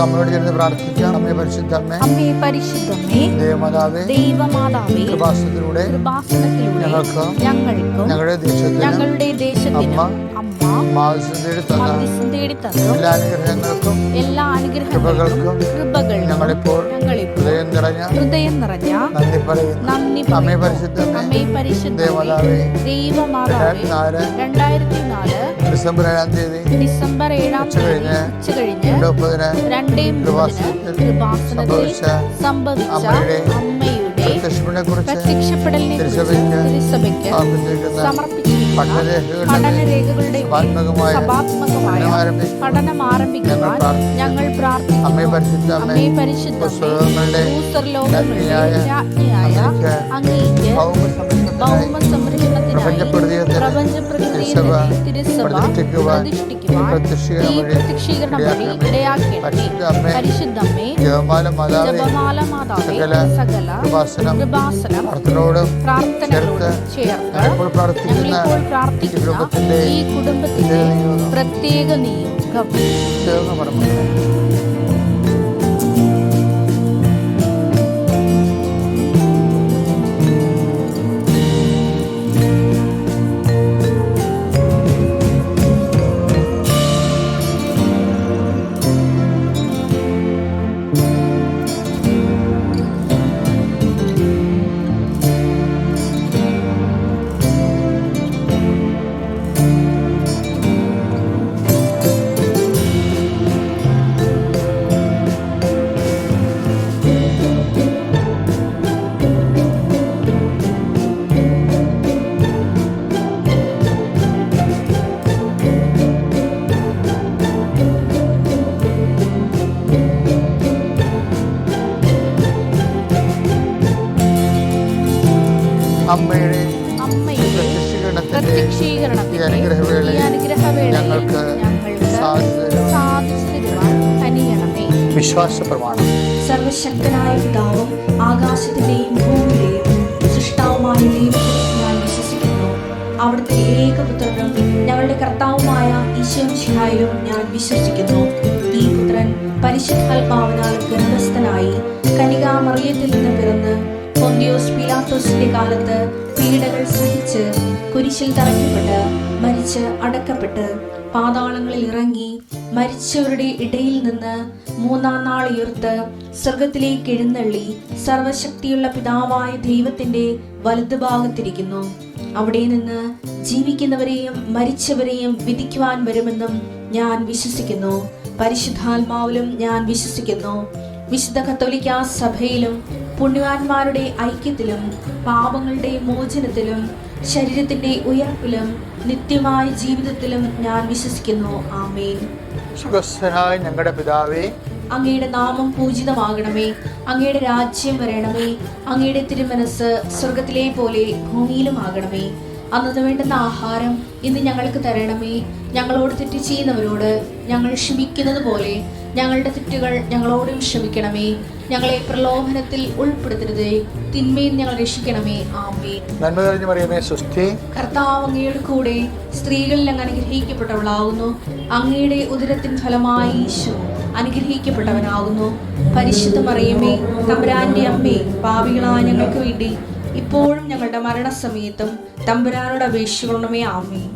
അമ്മയോട് ചേർന്ന് പ്രാർത്ഥിക്കാം. അമ്മേ പരിശുദ്ധമ്മേ, അമ്മേ പരിശുദ്ധമ്മേ, ദൈവമാതാവേ, ദൈവമാതാവേ, കൃപാസനത്തിലൂടെ ഞങ്ങൾക്കും ഞങ്ങളുടെ ദേശത്തിനും അമ്മ മാധ്യസ്ഥം തേടി തന്ന എല്ലാ അനുഗ്രഹങ്ങൾക്കും കൃപകൾക്കും ഞങ്ങളിപ്പോൾ ഹൃദയം നിറഞ്ഞ നന്ദി പറയുന്നു. അമ്മേ പരിശുദ്ധമ്മേ, ദൈവമാതാവേ, 2004 ഡിസംബർ 7 ഉച്ചകഴിഞ്ഞ് 2:30 കൃപാസനത്തിൽ സംഭവിച്ച അമ്മയുടെ പ്രത്യക്ഷപ്പെടലിനെ തിരുസഭയ്ക്ക് പഠനരേഖകളുടെ സഭാത്മകമായ പഠനം ആരംഭിക്കുവാൻ ഞങ്ങൾ പ്രാർത്ഥിക്കുന്നു. അമ്മേ പരിശുദ്ധമ്മേ, ഭൂസ്വർലോകങ്ങളുടെ രാജ്ഞിയായ അങ്ങേയ്ക്ക് ഭൗമ സംരക്ഷണത്തിനായി പ്രപഞ്ചപ്രകൃതിയെ തിരുസഭ പ്രതിഷ്ഠിക്കുവാൻ ഈ പ്രത്യക്ഷീകരണം വഴി ഇടയാക്കണമേ. പരിശുദ്ധമ്മേ, ജപമാല മാതാവേ, സകല കൃപാസനം പ്രാർത്ഥനകളോട് ചേർത്ത് ഞങ്ങളിപ്പോൾ പ്രാർത്ഥിക്കുന്ന ഈ കുടുംബത്തിന്റെ പ്രത്യേക നിയോഗം. അമ്മയുടെ പ്രത്യക്ഷീകരണത്തിന്റെ ഈ അനുഗ്രഹവേളയിൽ ഞങ്ങൾക്ക് വിശ്വാസ പ്രമാണം. സർവശക്തനായ പിതാവും ആകാശത്തിന്റെയും ഭൂമിയിലെയും സൃഷ്ടാവുമായ ദൈവത്തിൽ ഞാൻ വിശ്വസിക്കുന്നു. അവിടുത്തെ ഏകപുത്രനും ഞങ്ങളുടെ കർത്താവുമായ ഈശോമിശിഹായിലും ഞാൻ വിശ്വസിക്കുന്നു. ഈ പുത്രൻ പരിശുദ്ധാത്മാവിനാൽ ഗർഭസ്ഥനായി കന്യകാമറിയത്തിൽ നിന്ന് പിറന്ന് പൊന്തിയോസ് പീലാത്തോസിന്റെ കാലത്ത് പീഡകൾ സഹിച്ച് കുരിശിൽ തറയ്ക്കപ്പെട്ട് മരിച്ച് അടക്കപ്പെട്ട് പാതാളങ്ങളിൽ ഇറങ്ങി മരിച്ചവരുടെ ഇടയിൽ നിന്ന് 3-ാം നാൾ ഉയർത്ത് സ്വർഗത്തിലേക്ക് എഴുന്നള്ളി സർവശക്തിയുള്ള പിതാവായ ദൈവത്തിന്റെ വലതുഭാഗത്തിരിക്കുന്നു. അവിടെ നിന്ന് ജീവിക്കുന്നവരെയും മരിച്ചവരെയും വിധിക്കുവാൻ വരുമെന്നും ഞാൻ വിശ്വസിക്കുന്നു. പരിശുദ്ധാത്മാവിലും ഞാൻ വിശ്വസിക്കുന്നു. വിശുദ്ധ കത്തോലിക്കാ സഭയിലും പുണ്യവാന്മാരുടെ ഐക്യത്തിലും പാപങ്ങളുടെ മോചനത്തിലും ശരീരത്തിന്റെ ഉയർപ്പിലും നിത്യമായ ജീവിതത്തിലും ഞാൻ വിശ്വസിക്കുന്നു. ആമേൻ. സുഖസ്ഥനായ ഞങ്ങളുടെ പിതാവേ, അങ്ങയുടെ നാമം പൂജിതമാകണമേ. അങ്ങയുടെ രാജ്യം വരണമേ. അങ്ങയുടെ തിരുമനസ് സ്വർഗത്തിലെ പോലെ ഭൂമിയിലും ആകണമേ. അന്നു വേണ്ടുന്ന ആഹാരം ഇന്ന് ഞങ്ങൾക്ക് തരണമേ. ഞങ്ങളോട് തെറ്റ് ചെയ്യുന്നവരോട് ഞങ്ങൾ ക്ഷമിക്കുന്നത് പോലെ ഞങ്ങളുടെ തെറ്റുകൾ ഞങ്ങളോടും ക്ഷമിക്കണമേ. ഞങ്ങളെ പ്രലോഭനത്തിൽ ഉൾപ്പെടുത്തരുതേ, തിന്മയിൽ ഞങ്ങൾ രക്ഷിക്കണമേ. ആമേൻ. നന്മ നിറഞ്ഞ മറിയമേ, സ്വസ്തി, കർത്താവ് അങ്ങയുടെ കൂടെ സ്ത്രീകളിൽ അങ്ങ് അനുഗ്രഹിക്കപ്പെട്ടവളാകുന്നു. അങ്ങയുടെ ഉദരത്തിൻ ഫലമായി ഈശോ അനുഗ്രഹിക്കപ്പെട്ടവനാകുന്നു. പരിശുദ്ധ മറിയമേ, തമ്പുരാന്റെ അമ്മേ, പാപികളായ ഞങ്ങൾക്ക് വേണ്ടി ഇപ്പോഴും ഞങ്ങളുടെ മരണസമയത്തും തമ്പുരാനോട് അപേക്ഷിക്കണമേ. ആമേൻ.